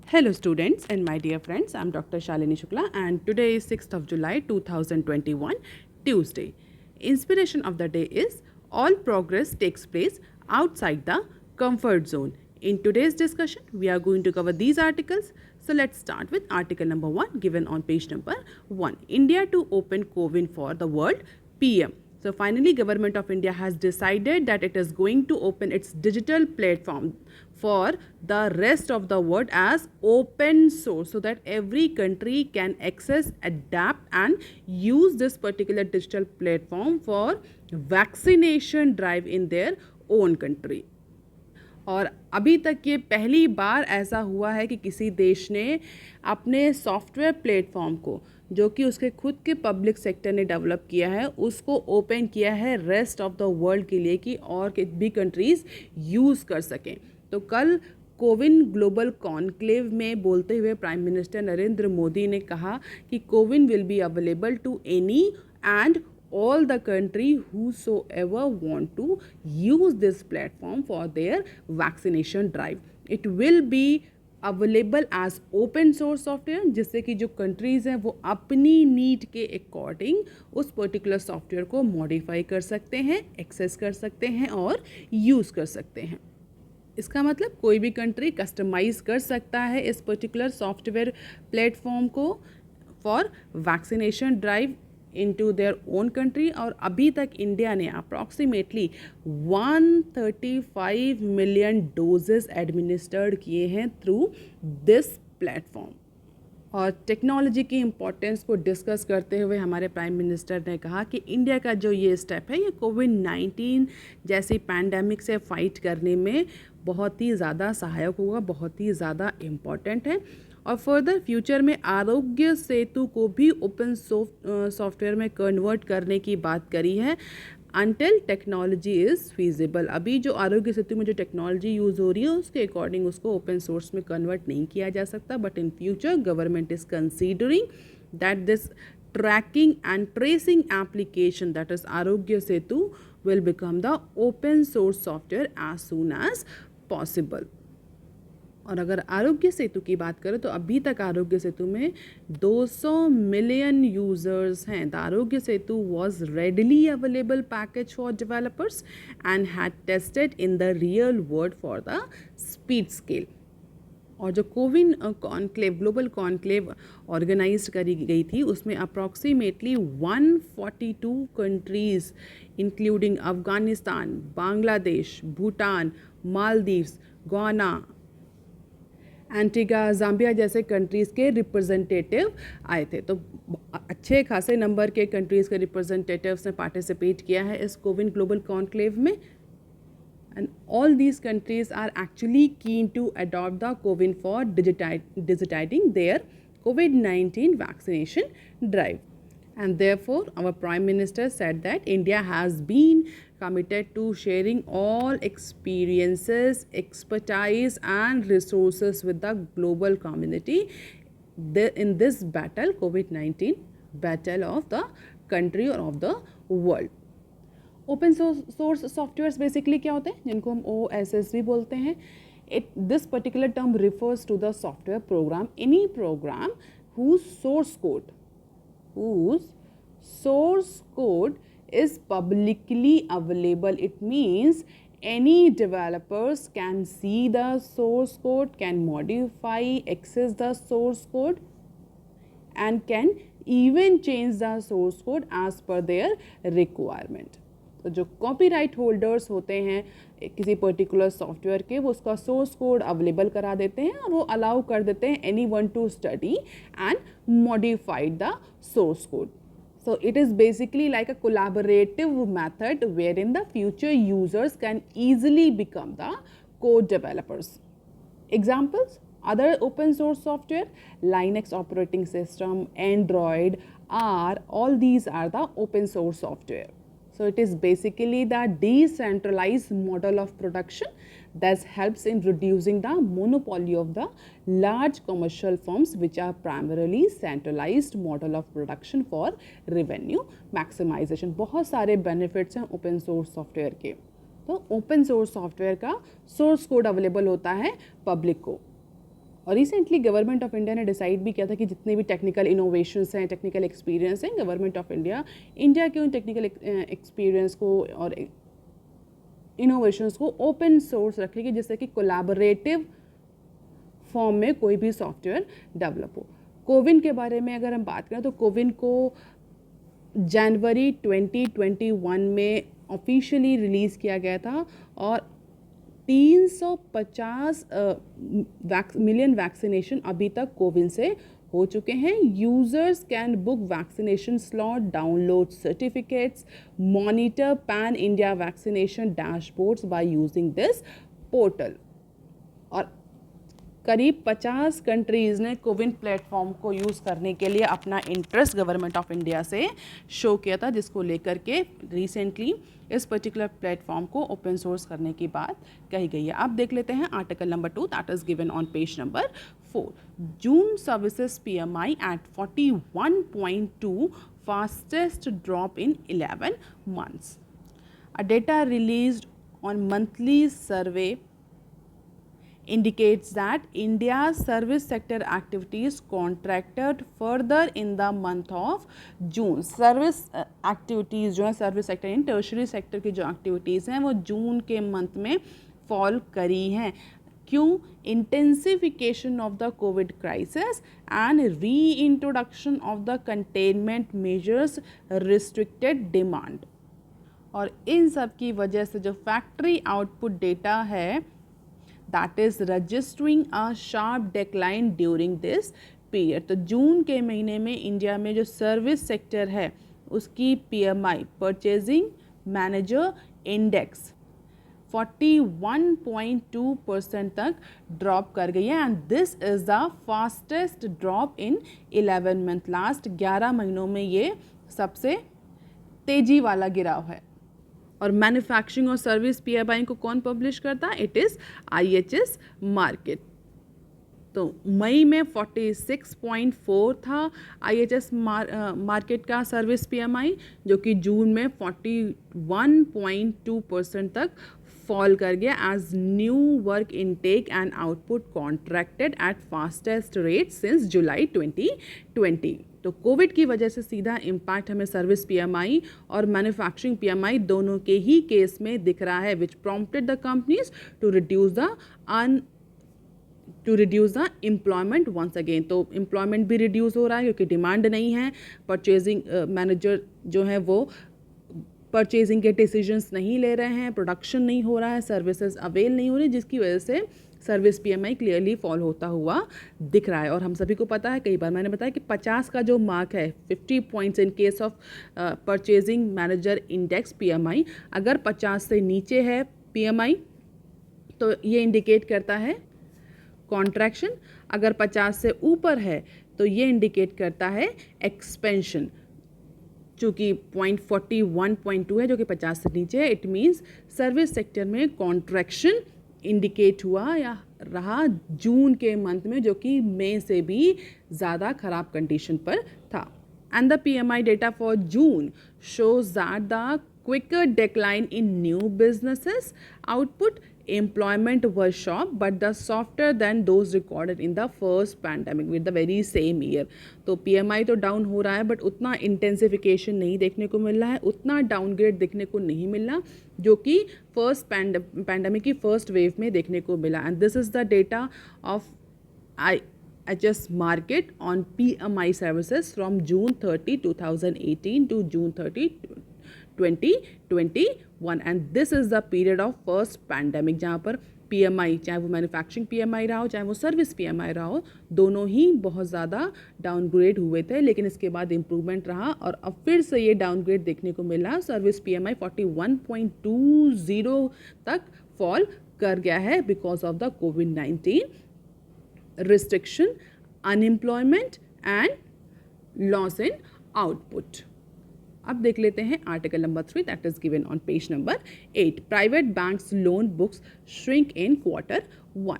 Hello students and my dear friends, I am Dr. Shalini Shukla and today is 6th of July 2021, Tuesday. Inspiration of the day is all progress takes place outside the comfort zone. In today's discussion, we are going to cover these articles. So let's start with article number 1 given on page number 1. India to open CoWIN for the world, PM. So finally, Government of India has decided that it is going to open its digital platform for the rest of the world as open source so that every country can access, adapt and use this particular digital platform for vaccination drive in their own country. और अभी तक ये पहली बार ऐसा हुआ है कि किसी देश ने अपने सॉफ्टवेयर प्लेटफॉर्म को, जो कि उसके खुद के पब्लिक सेक्टर ने डेवलप किया है, उसको ओपन किया है रेस्ट ऑफ द वर्ल्ड के लिए कि और भी कंट्रीज़ यूज़ कर सकें. तो कल कोविन ग्लोबल कॉन्क्लेव में बोलते हुए प्राइम मिनिस्टर नरेंद्र मोदी ने कहा कि CoWIN will be available to any and all the country whosoever want to use this platform for their vaccination drive. It will be available as open source software, जिससे कि जो countries हैं वो अपनी नीड के अकॉर्डिंग उस पर्टिकुलर सॉफ्टवेयर को modify कर सकते हैं, एक्सेस कर सकते हैं और यूज़ कर सकते हैं. इसका मतलब कोई भी कंट्री कस्टमाइज़ कर सकता है इस पर्टिकुलर सॉफ्टवेयर प्लेटफॉर्म को for vaccination drive into their own country. और अभी तक इंडिया ने अप्रॉक्सीमेटली 135 मिलियन डोजेस एडमिनिस्टर्ड किए हैं थ्रू दिस प्लेटफॉर्म. और टेक्नोलॉजी की इम्पोर्टेंस को डिस्कस करते हुए हमारे प्राइम मिनिस्टर ने कहा कि इंडिया का जो ये स्टेप है, ये कोविड-19 जैसी पैंडेमिक से फाइट करने में बहुत ही ज़्यादा सहायक होगा, बहुत ही ज़्यादा इम्पॉर्टेंट है. और फर्दर फ्यूचर में आरोग्य सेतु को भी ओपन सॉफ्टवेयर में कन्वर्ट करने की बात करी है अनटिल टेक्नोलॉजी इज़ फीजिबल. अभी जो आरोग्य सेतु में जो टेक्नोलॉजी यूज़ हो रही है उसके अकॉर्डिंग उसको ओपन सोर्स में कन्वर्ट नहीं किया जा सकता. But in future government is considering that this tracking and tracing application that is Aarogya Setu will become the open source software as soon as possible. और अगर आरोग्य सेतु की बात करें तो अभी तक आरोग्य सेतु में 200 मिलियन यूज़र्स हैं. The Aarogya Setu was readily available package for developers and had tested in the real world for the speed scale. और जो CoWIN conclave global conclave organise करी गई थी उसमें approximately 142 countries including Afghanistan, Bangladesh, Bhutan, Maldives, Ghana, Antigua, Zambia जैसे कंट्रीज़ के representative आए थे. तो अच्छे खासे नंबर के कंट्रीज़ के रिप्रेजेंटेटिव्स ने पार्टिसिपेट किया है इस कोविन ग्लोबल कॉन्क्लेव में. And all these countries are actually keen to adopt the CoWIN for digitizing their कोविड-19 vaccination drive. And therefore, our Prime Minister said that India has been committed to sharing all experiences, expertise and resources with the global community in this battle, COVID-19 battle of the country or of the world. Open source softwares basically क्या होते हैं, जिनको हम OSS भी बोलते हैं. This particular term refers to the software program, any program whose source code is publicly available. It means any developers can see the source code, can modify, access the source code and can even change the source code as per their requirement. तो जो copyright holders होते हैं किसी particular software के, वो उसका source code available करा देते हैं और वो अलाउ कर देते हैं any one two study and modified the source code. So it is basically like a collaborative method wherein the future users can easily become the code developers. Examples: other open source software, Linux operating system, Android, all these are the open source software. So it is basically the decentralized model of production that helps in reducing the monopoly of the large commercial firms which are primarily centralized model of production for revenue maximization. बहुत सारे benefits हैं open source software के. तो open source software का source code available होता है public को. और रिसेंटली गवर्नमेंट ऑफ इंडिया ने डिसाइड भी किया था कि जितने भी टेक्निकल इनोवेशंस हैं, टेक्निकल एक्सपीरियंस हैं, गवर्नमेंट ऑफ इंडिया के उन टेक्निकल एक्सपीरियंस को और इनोवेशंस को ओपन सोर्स रखेगी, जिससे कि कोलैबोरेटिव फॉर्म में कोई भी सॉफ्टवेयर डेवलप हो। कोविन के बारे में अगर हम बात करें तो कोविन को जनवरी 2021 में ऑफिशियली रिलीज़ किया गया था और 350 मिलियन वैक्सीनेशन अभी तक कोविन से हो चुके हैं। Users can book vaccination slot, download certificates, monitor pan India vaccination dashboards by using this portal. और करीब 50 कंट्रीज़ ने कोविन प्लेटफॉर्म को यूज़ करने के लिए अपना इंटरेस्ट गवर्नमेंट ऑफ इंडिया से शो किया था, जिसको लेकर के रिसेंटली इस पर्टिकुलर प्लेटफॉर्म को ओपन सोर्स करने की बात कही गई है। अब देख लेते हैं article number 2 that is given on page number 4। June services PMI at 41.2, fastest drop in 11 months. A data released on monthly survey indicates that India's service sector activities contracted further in the month of June. Service activities जो है service sector in tertiary sector की जो activities हैं वो जून के month में fall करी हैं। क्यों? Intensification of the COVID crisis and reintroduction of the containment measures restricted demand. और इन सब की वजह से जो फैक्ट्री आउटपुट डेटा है that is registering a sharp decline during this period। तो जून के महीने में इंडिया में जो सर्विस सेक्टर है उसकी PMI परचेजिंग मैनेजर इंडेक्स 41.2% तक ड्रॉप कर गई है and this is the fastest drop in 11 month. Last 11 महीनों में ये सबसे तेज़ी वाला गिराव है। और मैन्युफैक्चरिंग और सर्विस PMI को कौन पब्लिश करता है? It is IHS market. तो मई में 46.4 था IHS मार्केट का सर्विस PMI, जो कि जून में 41.2% तक फॉल कर गया as new work intake and output contracted at fastest rate since July 2020। तो कोविड की वजह से सीधा इम्पैक्ट हमें सर्विस PMI और मैन्युफैक्चरिंग PMI दोनों के ही केस में दिख रहा है, which prompted the companies to reduce the employment once again. तो एम्प्लॉयमेंट भी रिड्यूस हो रहा है क्योंकि डिमांड नहीं है, परचेजिंग मैनेजर जो है वो परचेजिंग के डिसीजंस नहीं ले रहे हैं, प्रोडक्शन नहीं हो रहा है, सर्विसेज अवेल नहीं हो रही, जिसकी वजह से सर्विस PMI क्लियरली फॉल होता हुआ दिख रहा है। और हम सभी को पता है, कई बार मैंने बताया कि 50 का जो मार्क है 50 points in case of purchasing manager index PMI, अगर 50 से नीचे है PMI तो ये इंडिकेट करता है कॉन्ट्रैक्शन, अगर 50 से ऊपर है तो ये इंडिकेट करता है एक्सपेंशन। चूँकि 41.2 है जो कि 50 से नीचे है, इट मीन्स सर्विस सेक्टर में कॉन्ट्रैक्शन इंडिकेट हुआ या रहा जून के मंथ में, जो कि मई से भी ज़्यादा ख़राब कंडीशन पर था। And the PMI data for June shows that the quicker decline in new businesses output employment was sharp but the softer than those recorded in the first pandemic with the very same year। तो PMI तो down हो रहा है but उतना intensification नहीं देखने को मिल रहा है, उतना डाउनग्रेड देखने को नहीं मिल रहा जो कि फर्स्ट पैंडमिक की फर्स्ट वेव में देखने को मिला। And this is the data of IHS market on PMI services from June 30, 2018 to June 30, 2021 and this is the period of first pandemic, जहाँ पर PMI चाहे वो मैन्युफैक्चरिंग PMI रहा हो चाहे वो सर्विस PMI रहा हो, दोनों ही बहुत ज़्यादा डाउनग्रेड हुए थे, लेकिन इसके बाद इम्प्रूवमेंट रहा और अब फिर से ये डाउनग्रेड देखने को मिला। सर्विस PMI 41.20 तक फॉल कर गया है because of the COVID-19 restriction, unemployment and loss in output. अब देख लेते हैं article number 3 that is given on page number 8। Private banks loan books shrink in Q1।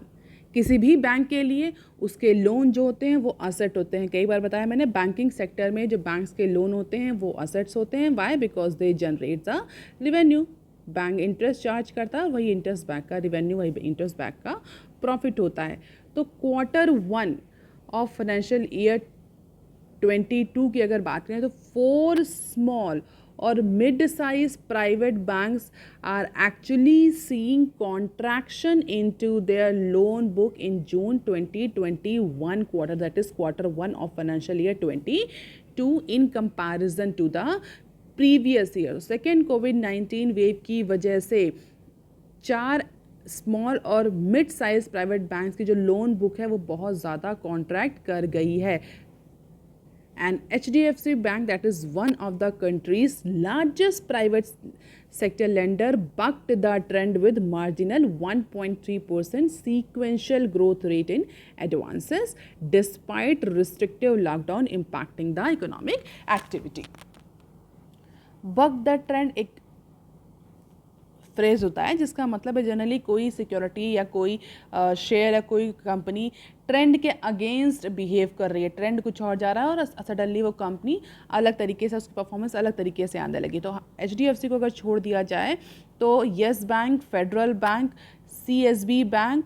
किसी भी बैंक के लिए उसके लोन जो होते हैं वो असेट होते हैं। कई बार बताया मैंने, बैंकिंग सेक्टर में जो बैंक्स के लोन होते हैं वो असेट्स होते हैं। Why? Because they generate the revenue. Bank interest charge करता है, वही इंटरेस्ट बैंक का रिवेन्यू, वही इंटरेस्ट बैंक का प्रॉफिट होता है। तो Q1 ऑफ फाइनेंशियल ईयर 22 की अगर बात करें तो 4 स्मॉल और mid size private banks are actually seeing contraction into their loan book in June 2021 quarter, that is Q1 of financial year 22 in comparison to the previous year. Second covid wave की वजह से 4 small और mid size private banks की जो loan book है वो बहुत ज़्यादा कॉन्ट्रैक्ट कर गई है. And HDFC Bank, that is one of the country's largest private sector lender, bucked the trend with marginal 1.3% sequential growth rate in advances despite restrictive lockdown impacting the economic activity. Buck the trend एक phrase होता है जिसका मतलब है generally कोई security या कोई share या कोई कंपनी ट्रेंड के अगेंस्ट बिहेव कर रही है, ट्रेंड कुछ और जा रहा है और सडनली वो कंपनी अलग तरीके से, उसकी परफॉर्मेंस अलग तरीके से आने लगी. तो HDFC को अगर छोड़ दिया जाए तो Yes Bank, Federal Bank, CSB bank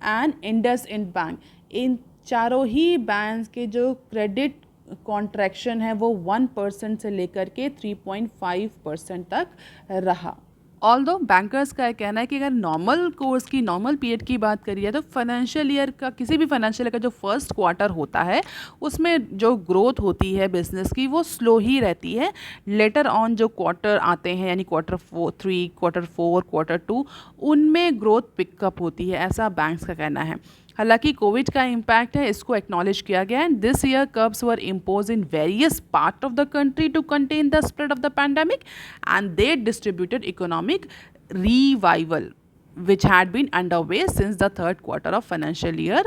and IndusInd bank, इन चारों ही बैंक के जो क्रेडिट कॉन्ट्रैक्शन है वो 1% से लेकर के 3.5% तक रहा. ऑल्दो बैंकर्स का कहना है कि अगर नॉर्मल कोर्स की, नॉर्मल पीरियड की बात करी है तो फाइनेंशियल ईयर का, किसी भी फाइनेंशियल ईयर का जो फर्स्ट क्वार्टर होता है उसमें जो ग्रोथ होती है बिजनेस की वो स्लो ही रहती है. लेटर ऑन जो क्वार्टर आते हैं यानी Q3, Q4, Q2 उनमें ग्रोथ पिकअप होती है, ऐसा बैंक्स का कहना है. हालांकि कोविड का इम्पैक्ट है, इसको एक्नॉलेज किया गया है. This year curbs were impose in various part of the country to contain the spread of the pandemic and they distributed economic revival which had been underway since the third quarter of financial year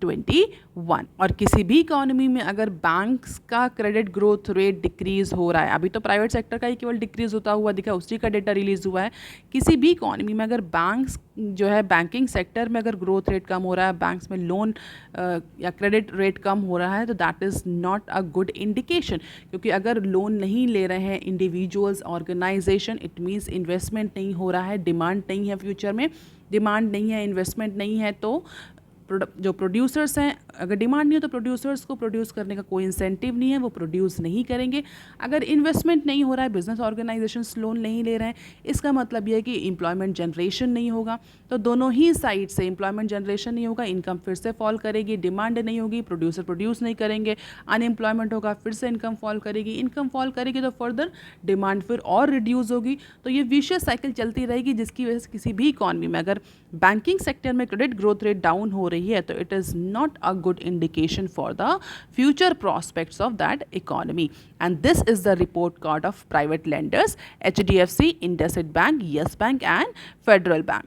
21. और किसी भी economy में अगर banks का credit growth rate decrease हो रहा है, अभी तो प्राइवेट सेक्टर का ही केवल डिक्रीज होता हुआ दिखा, उसी का डेटा रिलीज हुआ है. किसी भी इकोनॉमी में अगर बैंक्स जो है, बैंकिंग सेक्टर में अगर ग्रोथ रेट कम हो रहा है, बैंक्स में लोन या क्रेडिट रेट कम हो रहा है, तो that is not a good indication. क्योंकि अगर लोन नहीं ले रहे हैं individuals, organisation, it means investment नहीं हो रहा है, डिमांड नहीं है, फ्यूचर में डिमांड नहीं है, इन्वेस्टमेंट नहीं है, तो जो प्रोड्यूसर्स हैं, अगर डिमांड नहीं हो तो प्रोड्यूसर्स को प्रोड्यूस करने का कोई इंसेंटिव नहीं है, वो प्रोड्यूस नहीं करेंगे. अगर इन्वेस्टमेंट नहीं हो रहा है, बिजनेस ऑर्गेनाइजेशंस लोन नहीं ले रहे हैं, इसका मतलब ये है कि एम्प्लॉयमेंट जनरेशन नहीं होगा. तो दोनों ही साइड से एम्प्लॉयमेंट जनरेशन नहीं होगा, इनकम फिर से फॉल करेगी, डिमांड नहीं होगी, प्रोड्यूसर प्रोड्यूस नहीं करेंगे, अनएम्प्लॉयमेंट होगा, फिर से इनकम फॉल करेगी, इनकम फॉल करेगी तो फर्दर डिमांड फिर और रिड्यूस होगी. तो ये विशियस साइकिल चलती रहेगी, जिसकी वजह से किसी भी इकॉनमी में अगर बैंकिंग सेक्टर में क्रेडिट ग्रोथ रेट डाउन हो रही है तो it is not a good indication for the future prospects of that economy. And this is the report card of private lenders: HDFC, IndusInd Bank, Yes Bank and Federal Bank.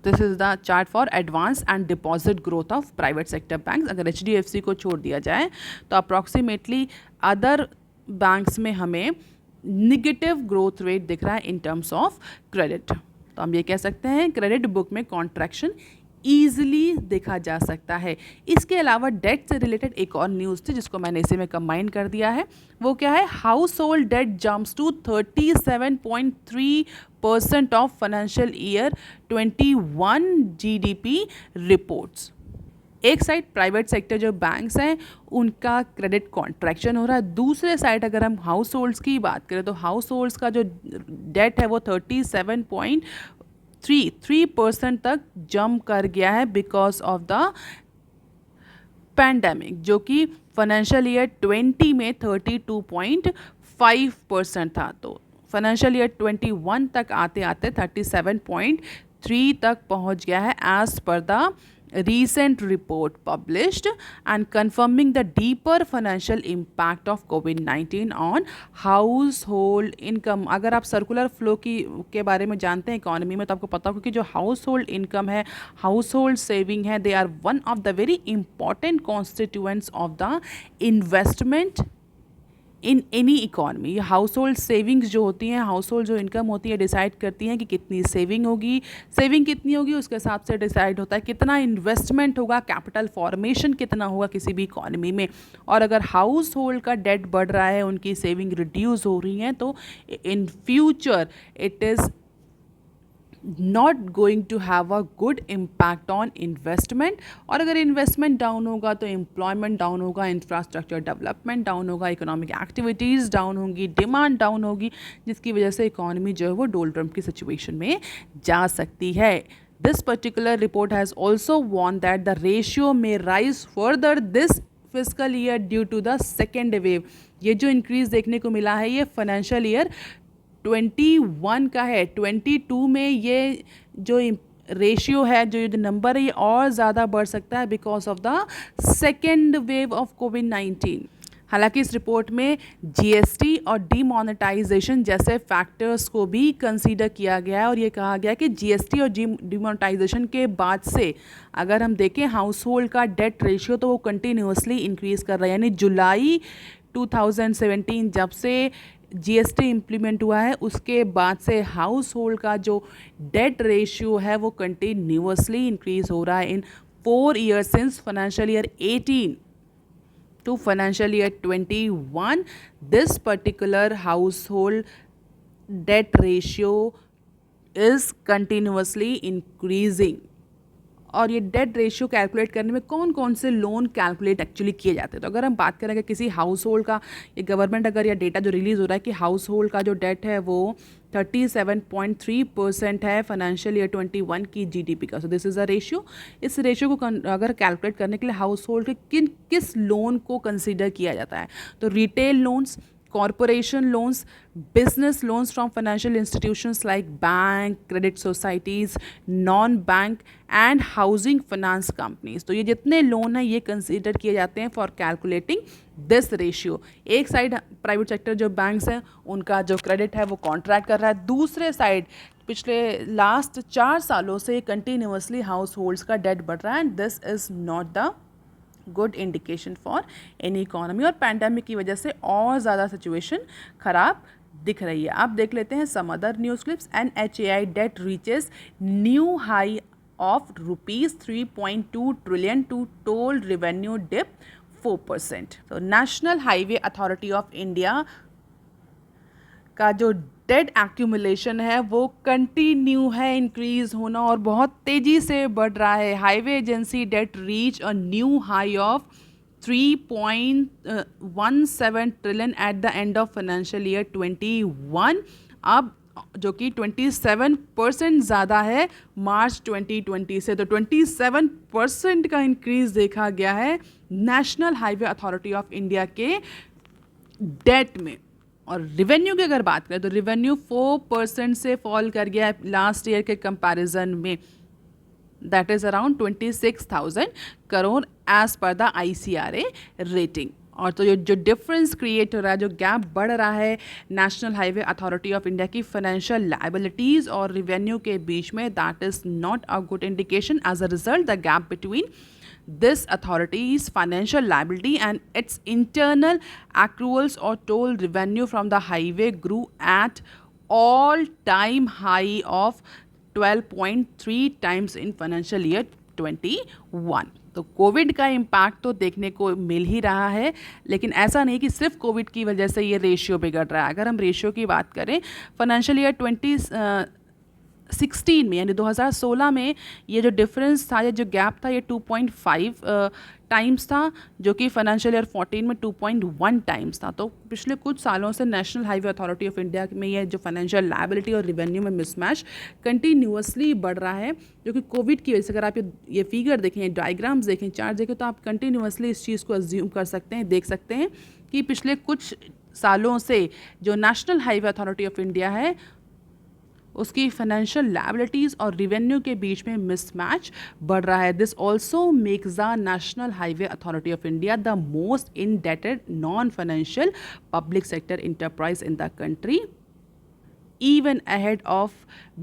This is the chart for advance and deposit growth of private sector banks. अगर HDFC को छोड़ दिया जाए तो approximately other banks में हमें negative growth rate दिख रहा है इन टर्म्स ऑफ क्रेडिट. तो हम ये कह सकते हैं क्रेडिट बुक में कॉन्ट्रैक्शन ईजिली देखा जा सकता है. इसके अलावा डेट से रिलेटेड एक और न्यूज़ थी जिसको मैंने इसी में कंबाइन कर दिया है. वो क्या है? Household debt jumps to 37.3% of financial year 21 GDP reports. एक साइड प्राइवेट सेक्टर जो बैंक्स हैं उनका क्रेडिट कॉन्ट्रैक्शन हो रहा है, दूसरे साइड अगर हम हाउस होल्ड्स की बात करें तो हाउस होल्ड्स का जो डेट है वो 37.3% तक जंप कर गया है बिकॉज ऑफ द पैंडेमिक, जो कि फाइनेंशियल ईयर 20 में 32.5% था. तो फाइनेंशियल ईयर 21 तक आते आते 37.3 तक पहुंच गया है as per the recent report published and confirming the deeper financial impact of COVID-19 on household income. अगर आप सर्कुलर फ्लो के बारे में जानते हैं इकोनॉमी में तो आपको पता होगा कि जो हाउस होल्ड इनकम है, हाउस होल्ड सेविंग है, they are one of the very important constituents of the investment in any economy. ये हाउस होल्ड सेविंग्स जो होती हैं, हाउस होल्ड जो इनकम होती है, डिसाइड करती हैं कि कितनी सेविंग होगी, सेविंग कितनी होगी उसके हिसाब से डिसाइड होता है कितना इन्वेस्टमेंट होगा, कैपिटल फॉर्मेशन कितना होगा किसी भी इकॉनमी में. और अगर हाउस होल्ड का डेट बढ़ रहा है, उनकी सेविंग रिड्यूस हो रही है, तो in future it is not going to have a good impact on investment, और अगर इन्वेस्टमेंट डाउन होगा तो एम्प्लॉयमेंट डाउन होगा, इंफ्रास्ट्रक्चर डेवलपमेंट डाउन होगा, इकोनॉमिक एक्टिविटीज़ डाउन होंगी, डिमांड डाउन होगी, जिसकी वजह से इकॉनमी जो है वो डोलड्रम की सिचुएशन में जा सकती है. This particular report has also warned that the ratio में rise further this fiscal year due to the second wave. ये जो इंक्रीज देखने को मिला है ये फाइनेंशियल ईयर 21 का है. 22 में ये जो रेशियो है, जो ये नंबर है, ये और ज़्यादा बढ़ सकता है because of the second wave of कोविड-19. हालांकि इस रिपोर्ट में जीएसटी और डीमोनेटाइजेशन जैसे फैक्टर्स को भी कंसीडर किया गया है, और ये कहा गया कि जीएसटी और डीमोनेटाइजेशन के बाद से अगर हम देखें हाउस होल्ड का डेट रेशियो तो वो कंटिन्यूसली इंक्रीज़ कर रहा है. यानी जुलाई 2017 जब से जीएसटी इम्प्लीमेंट हुआ है उसके बाद से हाउस होल्ड का जो डेट रेशियो है वो कंटिन्यूसली इंक्रीज हो रहा है इन 4 years since financial year 18 to financial year 21. This particular household debt ratio is continuously increasing. और ये डेट रेशियो कैलकुलेट करने में कौन कौन से लोन कैलकुलेट एक्चुअली किए जाते हैं. तो अगर हम बात करें कि किसी हाउस होल्ड का, ये गवर्नमेंट अगर ये डेटा जो रिलीज़ हो रहा है कि हाउस होल्ड का जो डेट है वो 37.3% है फाइनेंशियल ईयर 21 की जीडीपी का. So this is a ratio. इस रेशियो को अगर कैलकुलेट करने के लिए हाउस होल्ड के किस लोन को कंसिडर किया जाता है, तो retail loans, corporation loans, business loans from financial institutions like bank, credit societies, non-bank and housing finance companies. तो ये जितने लोन हैं ये कंसीडर किए जाते हैं फॉर कैलकुलेटिंग दिस रेशियो. एक साइड प्राइवेट सेक्टर जो बैंक्स हैं उनका जो क्रेडिट है वो कॉन्ट्रैक्ट कर रहा है, दूसरे साइड पिछले लास्ट 4 सालों से कंटिन्यूसली हाउस होल्ड्स का डेट बढ़ रहा है. And this is not the good indication for any economy, और पैंडेमिक की वजह से और ज़्यादा सिचुएशन ख़राब दिख रही है. आप देख लेते हैं some other news clips. NHAI debt reaches new high of ₹3.2 trillion to toll revenue dip 4%. तो national highway authority of India का जो डेट एक्यूमुलेशन है वो कंटिन्यू है इंक्रीज होना और बहुत तेज़ी से बढ़ रहा है. Highway agency debt reach a new high of 3.17 trillion at the end of financial year 21, अब जो कि 27% ज़्यादा है मार्च 2020 से. तो 27% का इंक्रीज देखा गया है national highway authority of India के डेट में. और रिवेन्यू की अगर बात करें तो रिवेन्यू 4% से फॉल कर गया है लास्ट ईयर के कंपैरिजन में. That is around 26,000 crore as per the ICRA rating. और तो ये जो डिफरेंस क्रिएट हो रहा है, जो गैप बढ़ रहा है national highway authority of India की फाइनेंशियल लायबिलिटीज़ और रिवेन्यू के बीच में, that is not a good indication. As a result the gap between this authority's financial liability and its internal accruals or toll revenue from the highway grew at all-time high of 12.3 times in financial year 21. तो Covid का impact तो देखने को मिल ही रहा है, लेकिन ऐसा नहीं कि सिर्फ कोविड की वजह से ये रेशियो बिगड़ रहा है. अगर हम रेशियो की बात करें फाइनेंशियल ईयर 2016 में यानी 2016 में ये जो डिफरेंस था, ये जो गैप था, ये 2.5 टाइम्स था, जो कि फाइनेंशियल ईयर 14 में 2.1 टाइम्स था. तो पिछले कुछ सालों से national highway authority of India में ये जो फाइनेंशियल लायबिलिटी और रिवेन्यू में मिसमैच कंटिन्यूसली बढ़ रहा है, जो कि कोविड की वजह से. अगर आप ये फिगर देखें, डायग्राम्स देखें, चार्ट देखें, तो आप कंटिन्यूसली इस चीज़ को अज्यूम कर सकते हैं, देख सकते हैं कि पिछले कुछ सालों से जो national highway authority of India है उसकी फाइनेंशियल लायबिलिटीज़ और रिवेन्यू के बीच में मिसमैच बढ़ रहा है. This also makes the national highway authority of India the most indebted non financial public sector enterprise in the country, even ahead of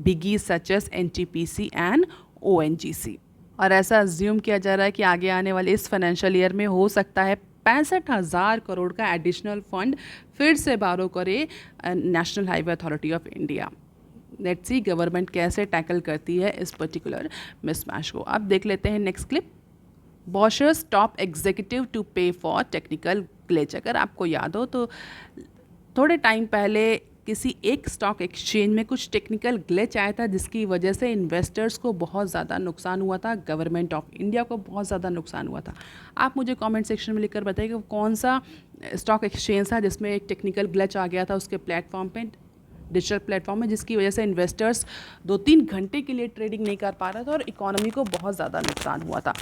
biggies such as NTPC and ONGC. और ऐसा assume किया जा रहा है कि आगे आने वाले इस फाइनेंशियल ईयर में हो सकता है 65,000 करोड़ का एडिशनल फंड फिर से बारो करे national highway authority of India. Let's see government कैसे टैकल करती है इस पर्टिकुलर मिसमैच को. अब देख लेते हैं next clip. Bosch's top executive to pay for technical glitch. अगर आपको याद हो तो थोड़े टाइम पहले किसी एक स्टॉक एक्सचेंज में कुछ टेक्निकल ग्लिच आया था जिसकी वजह से इन्वेस्टर्स को बहुत ज़्यादा नुकसान हुआ था, गवर्नमेंट ऑफ इंडिया को बहुत ज़्यादा नुकसान हुआ था। आप मुझे कमेंट सेक्शन में लिखकर बताइए कि कौन सा स्टॉक एक्सचेंज था जिसमें एक टेक्निकल ग्लिच आ गया था उसके प्लेटफॉर्म पे, डिजिटल प्लेटफॉर्म में, जिसकी वजह से इन्वेस्टर्स 2-3 घंटे के लिए ट्रेडिंग नहीं कर पा रहा था और इकोनॉमी को बहुत ज़्यादा नुकसान हुआ था।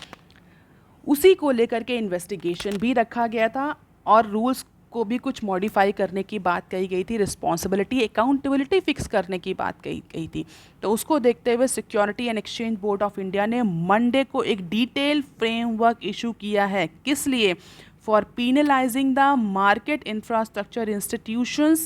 उसी को लेकर के इन्वेस्टिगेशन भी रखा गया था और रूल्स को भी कुछ मॉडिफाई करने की बात कही गई थी, रिस्पॉन्सिबिलिटी अकाउंटेबिलिटी फिक्स करने की बात कही गई थी। तो उसको देखते हुए security and exchange board of India ने मंडे को एक डिटेल फ्रेमवर्क इशू किया है। किस लिए? For penalizing the market infrastructure institutions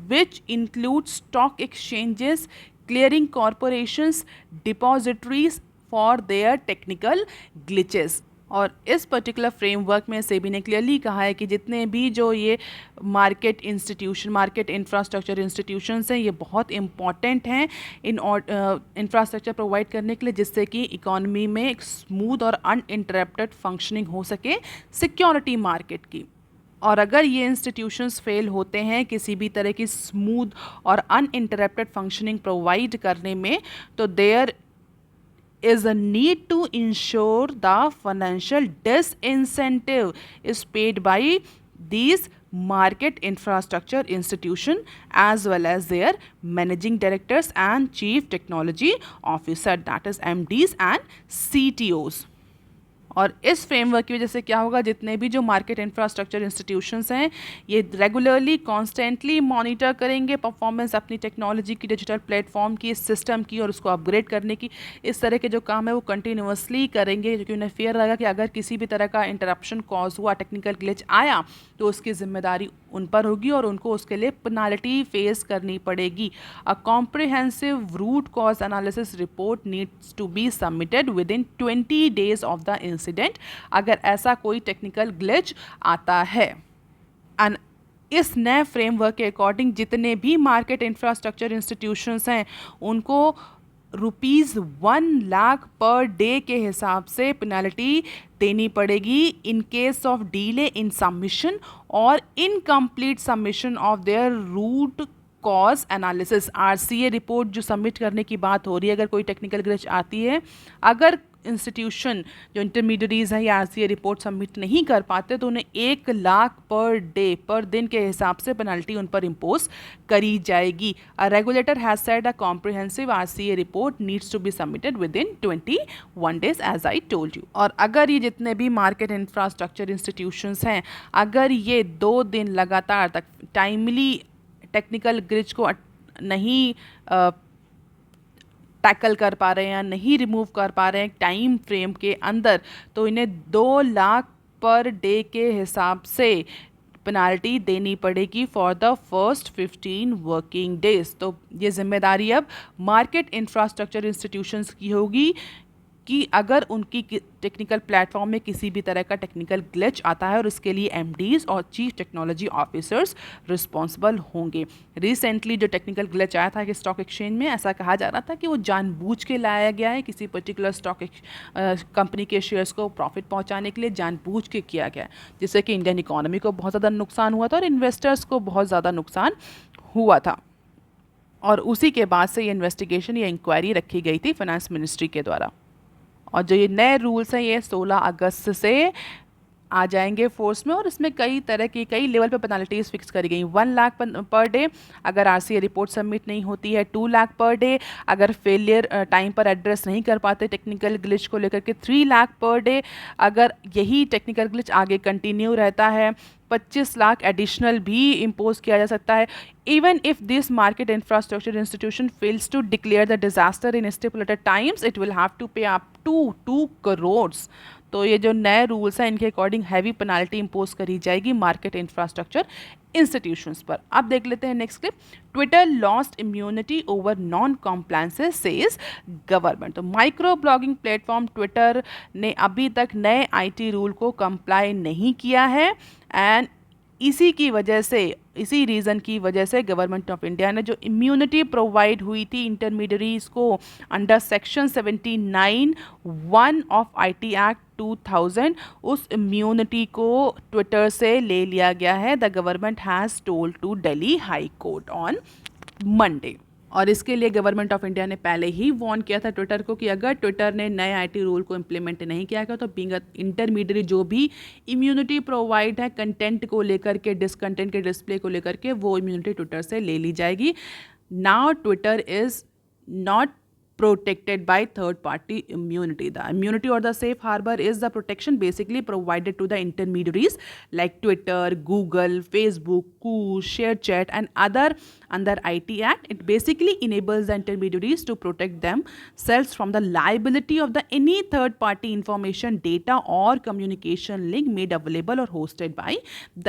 which include stock exchanges, clearing corporations, depositories for their technical glitches। और इस पर्टिकुलर फ्रेमवर्क में सेबी ने क्लियरली कहा है कि जितने भी जो ये मार्केट इंफ्रास्ट्रक्चर इंस्टीट्यूशंस हैं, ये बहुत इंपॉर्टेंट हैं इन इंफ्रास्ट्रक्चर प्रोवाइड करने के लिए, जिससे कि इकोनॉमी में एक स्मूथ और अनइंटरप्टेड फंक्शनिंग हो सके सिक्योरिटी मार्केट की। और अगर ये इंस्टीट्यूशंस फेल होते हैं किसी भी तरह की स्मूथ और अनइंटरप्टेड फंक्शनिंग प्रोवाइड करने में, तो there is a need to ensure the financial disincentive is paid by these market infrastructure institution as well as their managing directors and chief technology officer, that is MDs and CTOs। और इस framework की वजह से क्या होगा, जितने भी जो मार्केट इंफ्रास्ट्रक्चर इंस्टीट्यूशंस हैं ये रेगुलरली कॉन्स्टेंटली मॉनिटर करेंगे परफॉर्मेंस अपनी टेक्नोलॉजी की, डिजिटल प्लेटफॉर्म की, सिस्टम की, और उसको अपग्रेड करने की। इस तरह के जो काम है वो कंटिन्यूसली करेंगे, क्योंकि उन्हें फेयर रहेगा कि अगर किसी भी तरह का इंटरप्शन कॉज हुआ, टेक्निकल ग्लिच आया, तो उसकी जिम्मेदारी उन पर होगी और उनको उसके लिए पेनाल्टी फेस करनी पड़ेगी। A comprehensive root cause analysis report needs to be submitted within 20 days of the incident, अगर ऐसा कोई टेक्निकल ग्लिच आता है। एंड इस नए फ्रेमवर्क के अकॉर्डिंग जितने भी मार्केट इंफ्रास्ट्रक्चर इंस्टीट्यूशंस हैं उनको ₹1 लाख पर डे के हिसाब से पेनल्टी देनी पड़ेगी in case of delay in submission और incomplete submission of their root cause analysis. RCA report जो सबमिट करने की बात हो रही है, अगर कोई टेक्निकल ग्लिच आती है, अगर इंस्टीट्यूशन जो इंटरमीडियरीज हैं या RCA रिपोर्ट सबमिट नहीं कर पाते, तो उन्हें 1 लाख पर डे, पर दिन के हिसाब से पेनल्टी उन पर इम्पोज करी जाएगी। A regulator has said a comprehensive RCA report needs to be submitted within 21 days as I told you. और अगर ये जितने भी मार्केट इंफ्रास्ट्रक्चर इंस्टीट्यूशंस हैं, अगर ये 2 दिन लगातार तक टाइमली टेक्निकल ग्लिच को नहीं टैकल कर पा रहे हैं या नहीं रिमूव कर पा रहे हैं टाइम फ्रेम के अंदर, तो इन्हें 2 लाख पर डे के हिसाब से पेनाल्टी देनी पड़ेगी for the first 15 working days. तो ये जिम्मेदारी अब मार्केट इंफ्रास्ट्रक्चर इंस्टीट्यूशंस की होगी कि अगर उनकी टेक्निकल प्लेटफॉर्म में किसी भी तरह का टेक्निकल ग्लिच आता है, और इसके लिए MDs और चीफ टेक्नोलॉजी ऑफिसर्स रिस्पॉन्सिबल होंगे। रिसेंटली जो टेक्निकल ग्लिच आया था कि स्टॉक एक्सचेंज में, ऐसा कहा जा रहा था कि वो जानबूझ के लाया गया है, किसी पर्टिकुलर स्टॉक कंपनी के शेयर्स को प्रॉफिट पहुंचाने के लिए जानबूझ के किया गया, जिससे कि इंडियन इकोनॉमी को बहुत ज़्यादा नुकसान हुआ था और इन्वेस्टर्स को बहुत ज़्यादा नुकसान हुआ था। और उसी के बाद से ये इन्वेस्टिगेशन या इंक्वायरी रखी गई थी फाइनेंस मिनिस्ट्री के द्वारा। और जो ये नए रूल्स हैं ये 16 अगस्त से आ जाएंगे फोर्स में, और इसमें कई तरह की कई लेवल पे पेनल्टीज फिक्स करी गई। 1 लाख पर डे अगर RCA रिपोर्ट सबमिट नहीं होती है, 2 लाख पर डे अगर फेलियर टाइम पर एड्रेस नहीं कर पाते टेक्निकल ग्लिच को लेकर के, 3 लाख पर डे अगर यही टेक्निकल ग्लिच आगे कंटिन्यू रहता है, 25 लाख एडिशनल भी इम्पोज किया जा सकता है। Even if this market infrastructure institution fails to declare the disaster in stipulated times, it will have to pay up to 2 crore. तो ये जो नए रूल्स हैं इनके अकॉर्डिंग हैवी पेनाल्टी इम्पोज करी जाएगी मार्केट इंफ्रास्ट्रक्चर इंस्टीट्यूशंस पर। अब देख लेते हैं next clip. Twitter lost immunity over non compliances says government. तो माइक्रो ब्लॉगिंग प्लेटफॉर्म ट्विटर ने अभी तक नए IT रूल को कंप्लाई नहीं किया है, एंड इसी रीज़न की वजह से गवर्नमेंट ऑफ इंडिया ने जो इम्यूनिटी प्रोवाइड हुई थी इंटरमीडियरीज को under section 79(1) of IT act 2000, उस इम्यूनिटी को ट्विटर से ले लिया गया है। The government has told to Delhi high court on Monday. और इसके लिए गवर्नमेंट ऑफ इंडिया ने पहले ही वार्न किया था ट्विटर को कि अगर ट्विटर ने नए IT रूल को इम्प्लीमेंट नहीं किया गया तो बीइंग इंटरमीडिएट जो भी इम्यूनिटी प्रोवाइड है कंटेंट को लेकर के, डिसकंटेंट के डिस्प्ले को लेकर के, वो इम्यूनिटी ट्विटर से ले ली जाएगी। Now Twitter is not protected by third party immunity. The immunity or the safe harbor is the protection basically provided to the intermediaries like Twitter, Google, Facebook, Koosh, ShareChat and other under IT Act. It basically enables the intermediaries to protect themselves from the liability of the any third party information, data or communication link made available or hosted by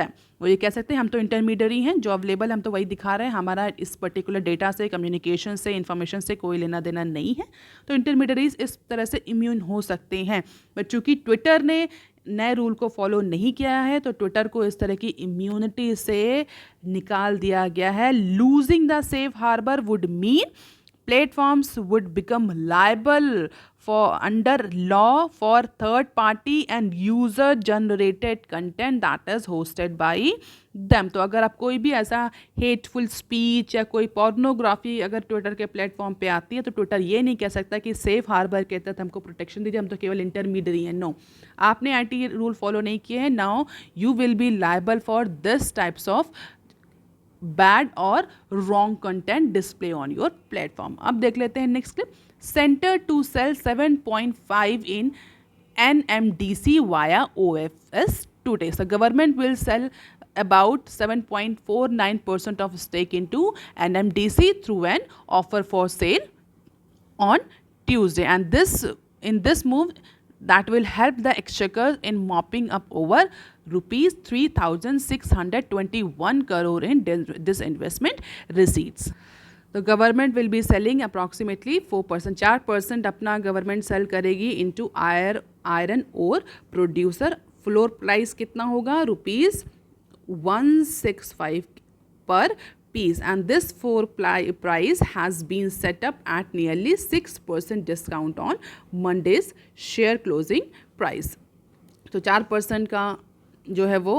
them. वो ये कह सकते हैं हम तो intermediary हैं, जो available हम तो वही दिखा रहे हैं, हमारा इस पर्टिकुलर डेटा से, कम्युनिकेशन से, इन्फॉर्मेशन से कोई लेना देना नहीं है। तो इंटरमीडियरीज इस तरह से इम्यून हो सकते हैं। बट चूंकि ट्विटर ने नए रूल को फॉलो नहीं किया है तो ट्विटर को इस तरह की इम्यूनिटी से निकाल दिया गया है। Losing the safe harbour would mean platforms would become liable for under law for third party and user generated content that is hosted by them। तो अगर आप कोई भी ऐसा हेटफुल स्पीच या कोई पोर्नोग्राफी अगर ट्विटर के प्लेटफॉर्म पे आती है तो ट्विटर ये नहीं कह सकता कि सेफ हार्बर के तहत हमको प्रोटेक्शन दीजिए, हम तो केवल इंटरमीडियरी हैं। नो, आपने IT रूल फॉलो नहीं किए हैं, now you will be liable for this types of bad और wrong content display on your platform. अब देख लेते हैं next clip. Centre to sell 7.5 in NMDC via OFS today. So government will sell about 7.49% of stake into NMDC through an offer for sale on Tuesday, and in this move that will help the exchequer in mopping up over rupees 3,621 crore in disinvestment receipts. The government will be selling approximately 4%, 4% अपना government sell करेगी into iron ore producer. Floor price कितना होगा? ₹165 per piece, and this floor price has been set up at nearly 6% discount on Monday's share closing price. तो 4% का जो है वो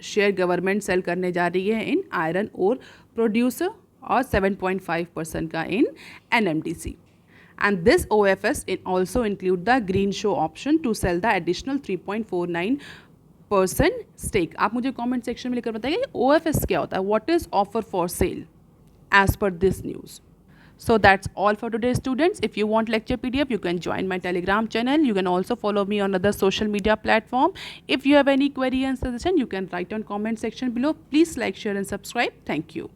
share government cell करने जा रही है इन आयरन ओर प्रोड्यूसर और 7.5% का इन NMDC. And this OFS also include the green show option to sell the additional 3.49% stake. आप मुझे कमेंट सेक्शन में लिखकर बताइए OFS क्या होता है? What is offer for sale as per this news? So that's all for today, students. If you want lecture PDF, you can join my Telegram channel. You can also follow me on other social media platform. If you have any query and suggestion, you can write on comment section below. Please like, share and subscribe. Thank you.